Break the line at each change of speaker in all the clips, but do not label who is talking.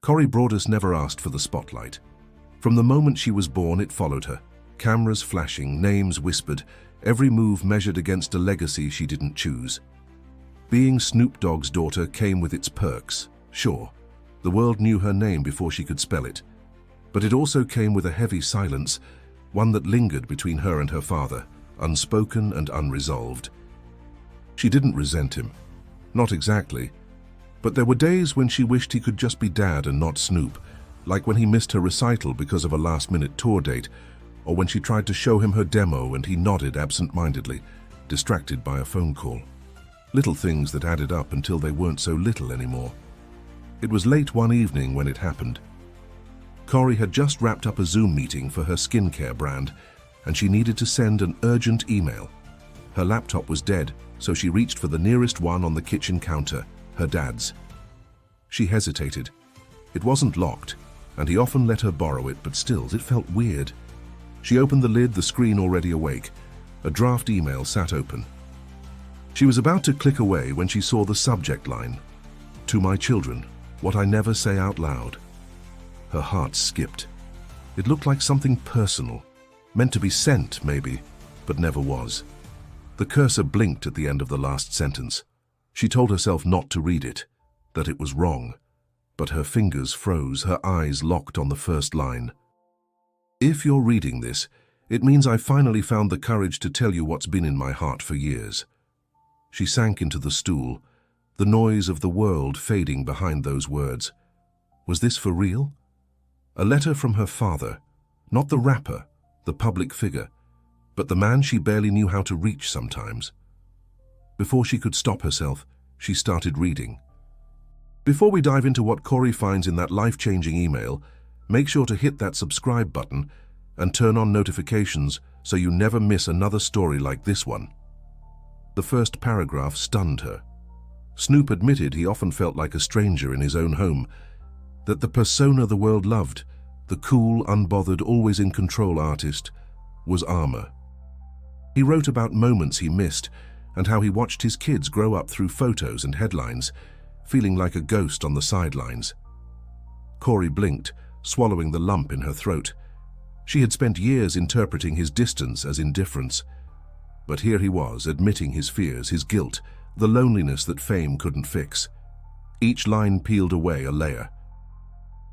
Cori Broadus never asked for the spotlight. From the moment she was born, it followed her. Cameras flashing, names whispered, every move measured against a legacy she didn't choose. Being Snoop Dogg's daughter came with its perks, sure. The world knew her name before she could spell it. But it also came with a heavy silence, one that lingered between her and her father, unspoken and unresolved. She didn't resent him. Not exactly. But there were days when she wished he could just be Dad and not Snoop, like when he missed her recital because of a last-minute tour date, or when she tried to show him her demo and he nodded absent-mindedly, distracted by a phone call. Little things that added up until they weren't so little anymore. It was late one evening when it happened. Cori had just wrapped up a Zoom meeting for her skincare brand, and she needed to send an urgent email. Her laptop was dead, so she reached for the nearest one on the kitchen counter, her dad's. She hesitated. It wasn't locked, and he often let her borrow it, but still, it felt weird. She opened the lid, the screen already awake. A draft email sat open. She was about to click away when she saw the subject line, "To my children, what I never say out loud." Her heart skipped. It looked like something personal, meant to be sent, maybe, but never was. The cursor blinked at the end of the last sentence. She told herself not to read it, that it was wrong. But her fingers froze, her eyes locked on the first line. "If you're reading this, it means I finally found the courage to tell you what's been in my heart for years." She sank into the stool, the noise of the world fading behind those words. Was this for real? A letter from her father, not the rapper, the public figure, but the man she barely knew how to reach sometimes. Before she could stop herself, she started reading. Before we dive into what Cori finds in that life-changing email, make sure to hit that subscribe button and turn on notifications so you never miss another story like this one. The first paragraph stunned her. Snoop admitted he often felt like a stranger in his own home, that the persona the world loved, the cool, unbothered, always in control artist, was armor. He wrote about moments he missed and how he watched his kids grow up through photos and headlines, feeling like a ghost on the sidelines. Cori blinked, swallowing the lump in her throat. She had spent years interpreting his distance as indifference. But here he was, admitting his fears, his guilt, the loneliness that fame couldn't fix. Each line peeled away a layer.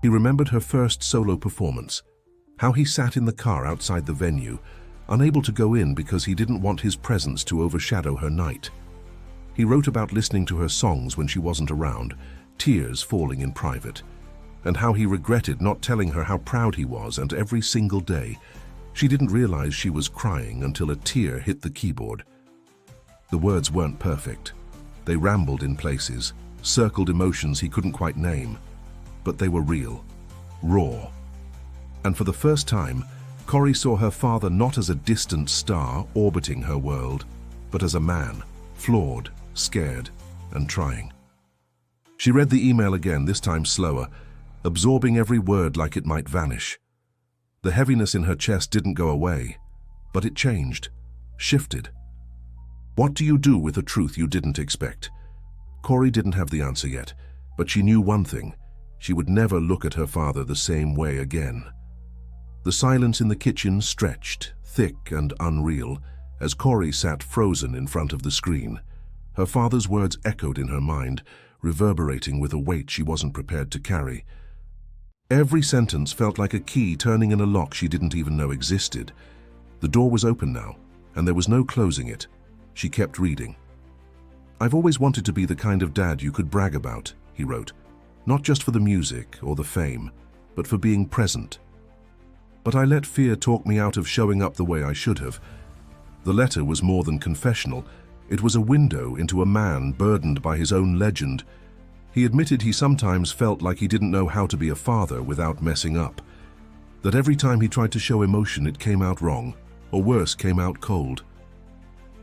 He remembered her first solo performance, how he sat in the car outside the venue, unable to go in because he didn't want his presence to overshadow her night. He wrote about listening to her songs when she wasn't around, tears falling in private, and how he regretted not telling her how proud he was, and every single day, she didn't realize she was crying until a tear hit the keyboard. The words weren't perfect. They rambled in places, circled emotions he couldn't quite name, but they were real, raw. And for the first time, Cori saw her father not as a distant star orbiting her world, but as a man, flawed, scared, and trying. She read the email again, this time slower, absorbing every word like it might vanish. The heaviness in her chest didn't go away, but it changed, shifted. What do you do with a truth you didn't expect? Cori didn't have the answer yet, but she knew one thing: she would never look at her father the same way again. The silence in the kitchen stretched, thick and unreal, as Cori sat frozen in front of the screen. Her father's words echoed in her mind, reverberating with a weight she wasn't prepared to carry. Every sentence felt like a key turning in a lock she didn't even know existed. The door was open now, and there was no closing it. She kept reading. "I've always wanted to be the kind of dad you could brag about," he wrote. "Not just for the music or the fame, but for being present. But I let fear talk me out of showing up the way I should have." The letter was more than confessional. It was a window into a man burdened by his own legend. He admitted he sometimes felt like he didn't know how to be a father without messing up. That every time he tried to show emotion, it came out wrong, or worse, came out cold.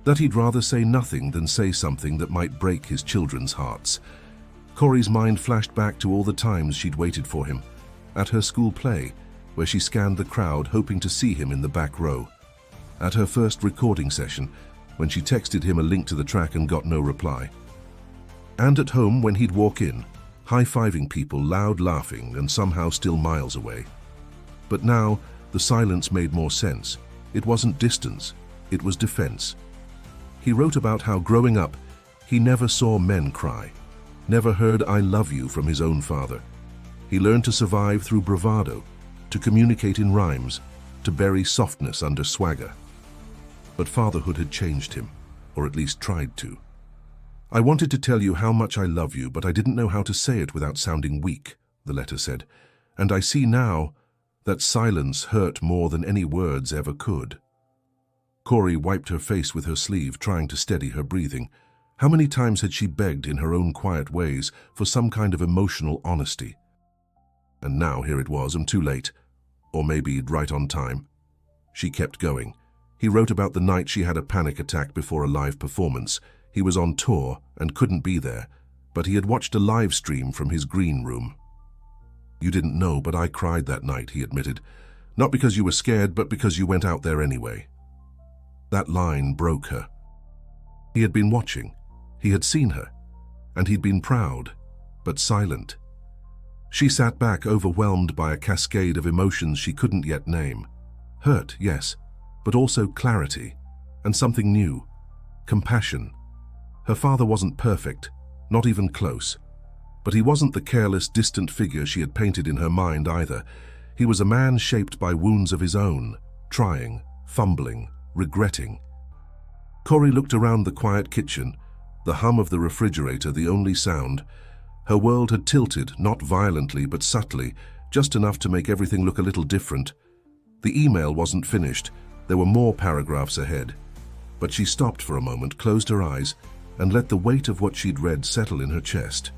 That he'd rather say nothing than say something that might break his children's hearts. Cori's mind flashed back to all the times she'd waited for him. At her school play, where she scanned the crowd hoping to see him in the back row. At her first recording session, when she texted him a link to the track and got no reply. And at home when he'd walk in, high-fiving people, loud laughing, and somehow still miles away. But now, the silence made more sense. It wasn't distance, it was defense. He wrote about how growing up, he never saw men cry, never heard "I love you" from his own father. He learned to survive through bravado, to communicate in rhymes, to bury softness under swagger. But fatherhood had changed him, or at least tried to. "I wanted to tell you how much I love you, but I didn't know how to say it without sounding weak," the letter said. "And I see now that silence hurt more than any words ever could." Cori wiped her face with her sleeve, trying to steady her breathing. How many times had she begged in her own quiet ways for some kind of emotional honesty? And now here it was, and too late. Or maybe right on time. She kept going. He wrote about the night she had a panic attack before a live performance. He was on tour and couldn't be there, but he had watched a live stream from his green room. "You didn't know, but I cried that night," he admitted. "Not because you were scared, but because you went out there anyway." That line broke her. He had been watching. He had seen her. And he'd been proud, but silent. She sat back, overwhelmed by a cascade of emotions she couldn't yet name. Hurt, yes, but also clarity, and something new. Compassion. Her father wasn't perfect, not even close. But he wasn't the careless, distant figure she had painted in her mind either. He was a man shaped by wounds of his own, trying, fumbling, regretting. Cori looked around the quiet kitchen, the hum of the refrigerator the only sound. Her world had tilted, not violently but subtly, just enough to make everything look a little different. The email wasn't finished. There were more paragraphs ahead. But she stopped for a moment, closed her eyes, and let the weight of what she'd read settle in her chest.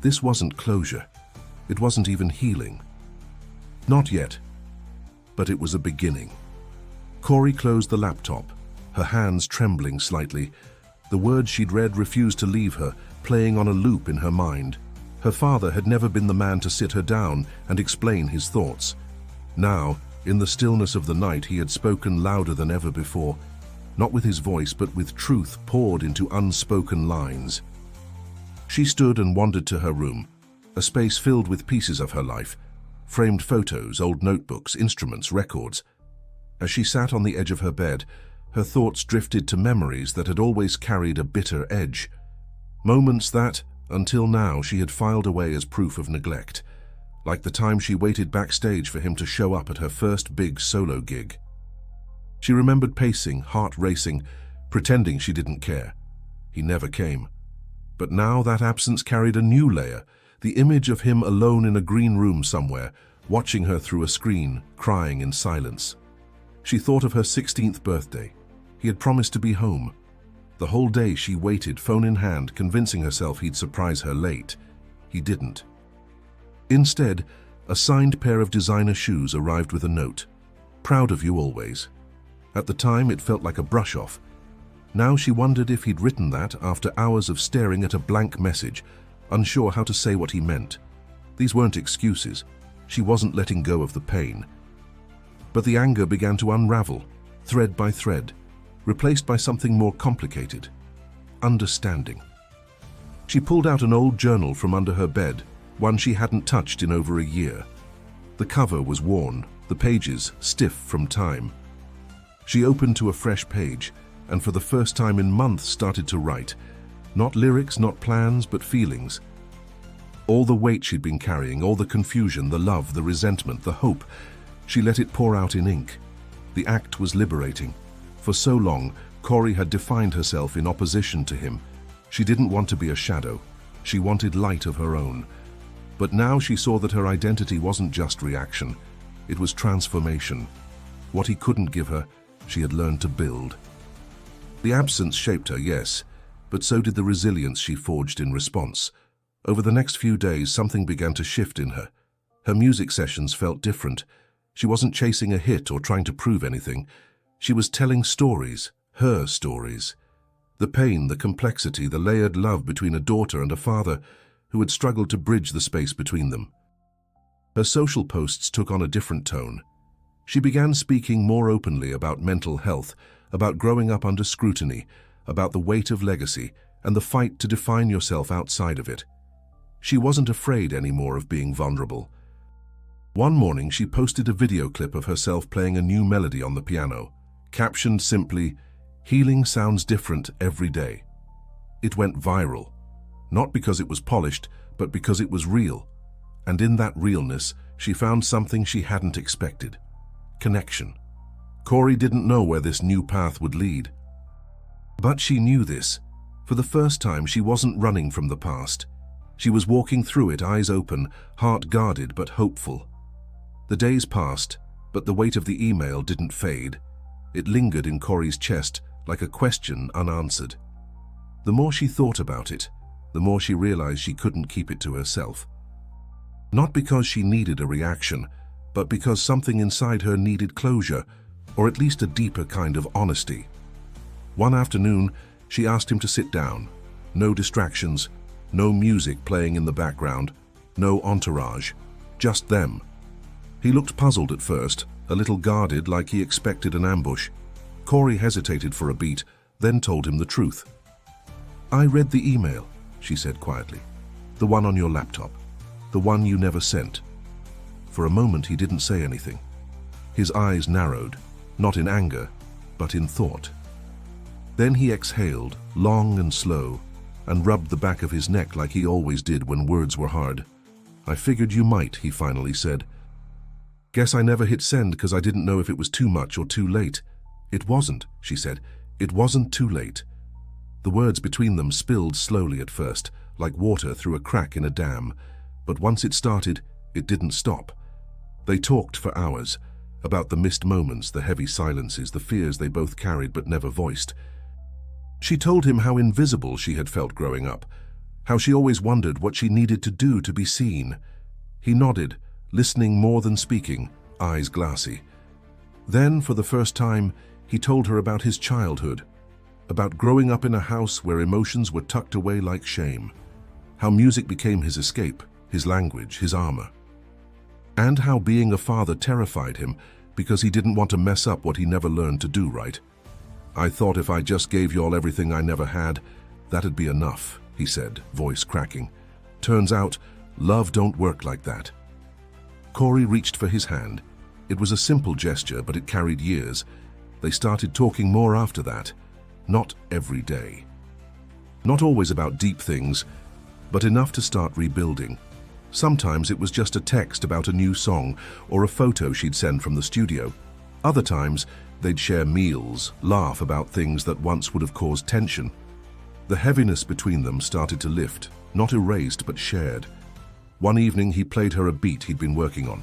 This wasn't closure. It wasn't even healing. Not yet. But it was a beginning. Cori closed the laptop, her hands trembling slightly. The words she'd read refused to leave her, playing on a loop in her mind. Her father had never been the man to sit her down and explain his thoughts. Now, in the stillness of the night, he had spoken louder than ever before, not with his voice, but with truth poured into unspoken lines. She stood and wandered to her room, a space filled with pieces of her life, framed photos, old notebooks, instruments, records. As she sat on the edge of her bed, her thoughts drifted to memories that had always carried a bitter edge. Moments that, until now, she had filed away as proof of neglect, like the time she waited backstage for him to show up at her first big solo gig. She remembered pacing, heart racing, pretending she didn't care. He never came. But now that absence carried a new layer, the image of him alone in a green room somewhere, watching her through a screen, crying in silence. She thought of her 16th birthday. He had promised to be home. The whole day she waited, phone in hand, convincing herself he'd surprise her late. He didn't. Instead, a signed pair of designer shoes arrived with a note. "Proud of you always." At the time, it felt like a brush-off. Now she wondered if he'd written that after hours of staring at a blank message, unsure how to say what he meant. These weren't excuses. She wasn't letting go of the pain. But the anger began to unravel, thread by thread, replaced by something more complicated: understanding. She pulled out an old journal from under her bed, one she hadn't touched in over a year. The cover was worn, the pages stiff from time. She opened to a fresh page, and for the first time in months started to write. Not lyrics, not plans, but feelings. All the weight she'd been carrying, all the confusion, the love, the resentment, the hope, she let it pour out in ink. The act was liberating. For so long, Cori had defined herself in opposition to him. She didn't want to be a shadow. She wanted light of her own. But now she saw that her identity wasn't just reaction. It was transformation. What he couldn't give her, she had learned to build. The absence shaped her, yes, but so did the resilience she forged in response. Over the next few days, something began to shift in her. Her music sessions felt different. She wasn't chasing a hit or trying to prove anything. She was telling stories, her stories. The pain, the complexity, the layered love between a daughter and a father who had struggled to bridge the space between them. Her social posts took on a different tone. She began speaking more openly about mental health, about growing up under scrutiny, about the weight of legacy, and the fight to define yourself outside of it. She wasn't afraid anymore of being vulnerable. One morning, she posted a video clip of herself playing a new melody on the piano, captioned simply, "Healing sounds different every day." It went viral, not because it was polished, but because it was real. And in that realness, she found something she hadn't expected: connection. Cori didn't know where this new path would lead. But she knew this. For the first time, she wasn't running from the past. She was walking through it, eyes open, heart guarded but hopeful. The days passed, but the weight of the email didn't fade. It lingered in Cori's chest like a question unanswered. The more she thought about it, the more she realized she couldn't keep it to herself. Not because she needed a reaction, but because something inside her needed closure, or at least a deeper kind of honesty. One afternoon, she asked him to sit down. No distractions, no music playing in the background, no entourage, just them. He looked puzzled at first, a little guarded, like he expected an ambush. Cori hesitated for a beat, then told him the truth. "I read the email," she said quietly. "The one on your laptop. The one you never sent." For a moment, he didn't say anything. His eyes narrowed, not in anger, but in thought. Then he exhaled, long and slow, and rubbed the back of his neck like he always did when words were hard. "I figured you might," he finally said. "Guess I never hit send because I didn't know if it was too much or too late." "It wasn't," she said. "It wasn't too late." The words between them spilled slowly at first, like water through a crack in a dam. But once it started, it didn't stop. They talked for hours, about the missed moments, the heavy silences, the fears they both carried but never voiced. She told him how invisible she had felt growing up, how she always wondered what she needed to do to be seen. He nodded, listening more than speaking, eyes glassy. Then, for the first time, he told her about his childhood, about growing up in a house where emotions were tucked away like shame, how music became his escape, his language, his armor, and how being a father terrified him because he didn't want to mess up what he never learned to do right. "I thought if I just gave you all everything I never had, that'd be enough," he said, voice cracking. "Turns out, love don't work like that." Cori reached for his hand. It was a simple gesture, but it carried years. They started talking more after that. Not every day. Not always about deep things, but enough to start rebuilding. Sometimes it was just a text about a new song or a photo she'd send from the studio. Other times, they'd share meals, laugh about things that once would have caused tension. The heaviness between them started to lift, not erased but shared. One evening, he played her a beat he'd been working on.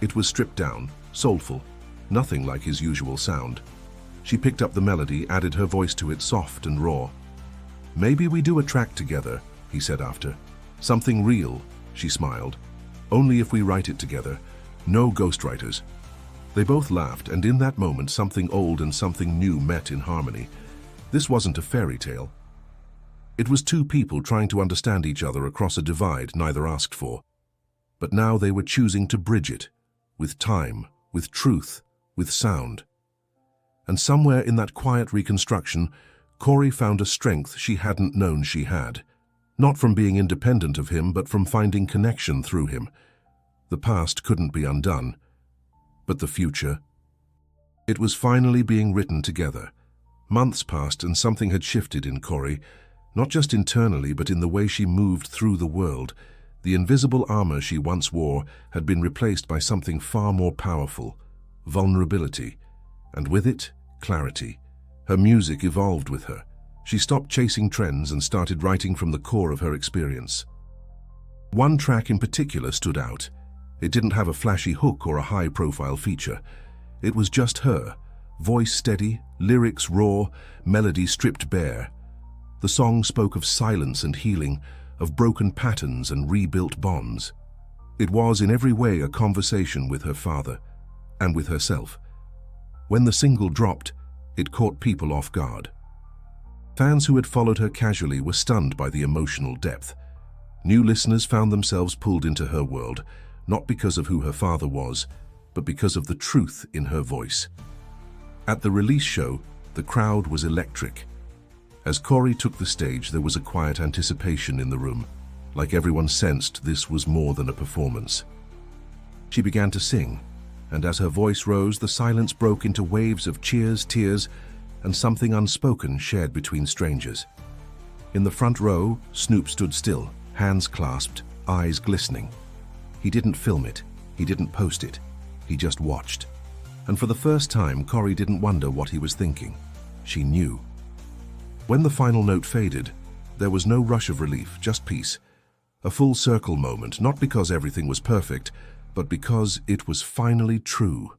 It was stripped down, soulful, nothing like his usual sound. She picked up the melody, added her voice to it, soft and raw. "Maybe we do a track together," he said after. "Something real," she smiled. "Only if we write it together. No ghostwriters." They both laughed, and in that moment, something old and something new met in harmony. This wasn't a fairy tale. It was two people trying to understand each other across a divide neither asked for. But now they were choosing to bridge it, with time, with truth, with sound. And somewhere in that quiet reconstruction, Cori found a strength she hadn't known she had. Not from being independent of him, but from finding connection through him. The past couldn't be undone. But the future? It was finally being written together. Months passed and something had shifted in Cori, not just internally, but in the way she moved through the world. The invisible armor she once wore had been replaced by something far more powerful: vulnerability. And with it, clarity. Her music evolved with her. She stopped chasing trends and started writing from the core of her experience. One track in particular stood out. It didn't have a flashy hook or a high-profile feature. It was just her, voice steady, lyrics raw, melody stripped bare. The song spoke of silence and healing, of broken patterns and rebuilt bonds. It was in every way a conversation with her father and with herself. When the single dropped, it caught people off guard. Fans who had followed her casually were stunned by the emotional depth. New listeners found themselves pulled into her world, not because of who her father was, but because of the truth in her voice. At the release show, the crowd was electric. As Cori took the stage, there was a quiet anticipation in the room. like everyone sensed this was more than a performance. She began to sing, and as her voice rose, the silence broke into waves of cheers, tears, and something unspoken shared between strangers. In the front row, Snoop stood still, hands clasped, eyes glistening. He didn't film it, he didn't post it, he just watched. And for the first time, Cori didn't wonder what he was thinking. She knew. When the final note faded, there was no rush of relief, just peace. A full circle moment, not because everything was perfect, but because it was finally true.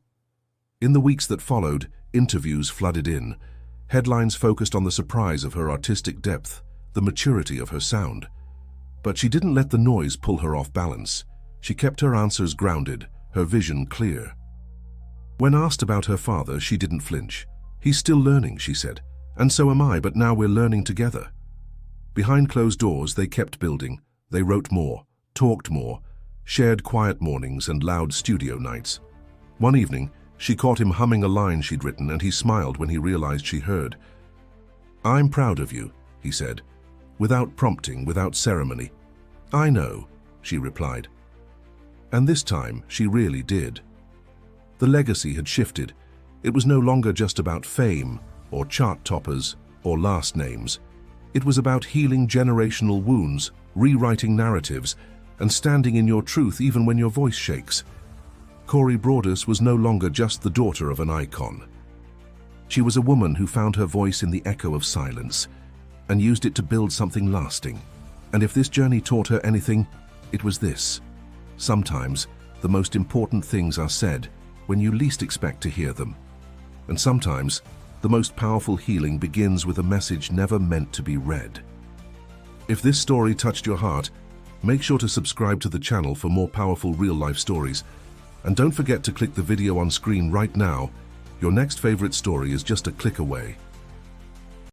In the weeks that followed, interviews flooded in. Headlines focused on the surprise of her artistic depth, the maturity of her sound. But she didn't let the noise pull her off balance. She kept her answers grounded, her vision clear. When asked about her father, she didn't flinch. "He's still learning," she said, "and so am I, but now we're learning together." Behind closed doors, they kept building. They wrote more, talked more, shared quiet mornings and loud studio nights. One evening, she caught him humming a line she'd written, and he smiled when he realized she heard. "I'm proud of you," he said, without prompting, without ceremony. "I know," she replied. And this time, she really did. The legacy had shifted. It was no longer just about fame, or chart toppers, or last names. It was about healing generational wounds, rewriting narratives, and standing in your truth even when your voice shakes. Cori Broadus was no longer just the daughter of an icon. She was a woman who found her voice in the echo of silence, and used it to build something lasting. And if this journey taught her anything, it was this. Sometimes, the most important things are said when you least expect to hear them. And sometimes, the most powerful healing begins with a message never meant to be read. If this story touched your heart, make sure to subscribe to the channel for more powerful real-life stories. And don't forget to click the video on screen right now. Your next favorite story is just a click away.